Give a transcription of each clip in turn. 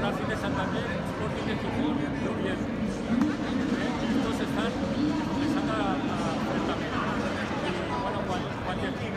Racing de Santander, Sporting de Gijón y Oviedo. Estos están empezando a hacer también. Y bueno, cualquier sí.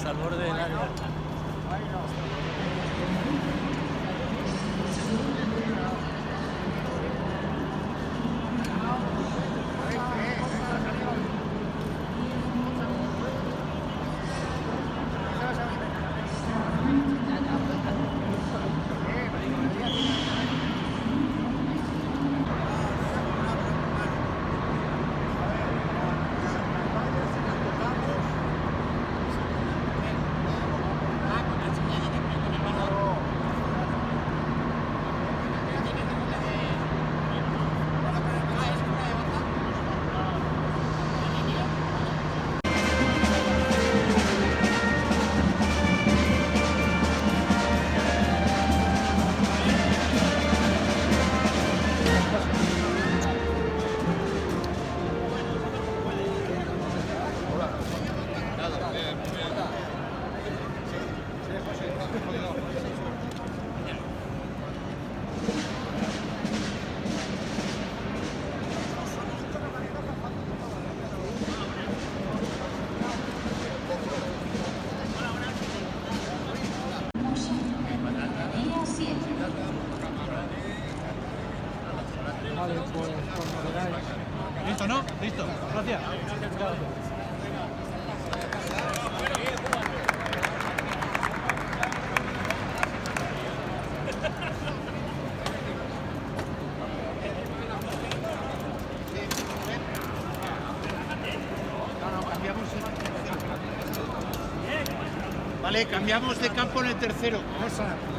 Al borde del área. Vale, pues cuando veáis. ¿Listo, no? Listo. Gracias. Vale, cambiamos de campo en el tercero. Esa.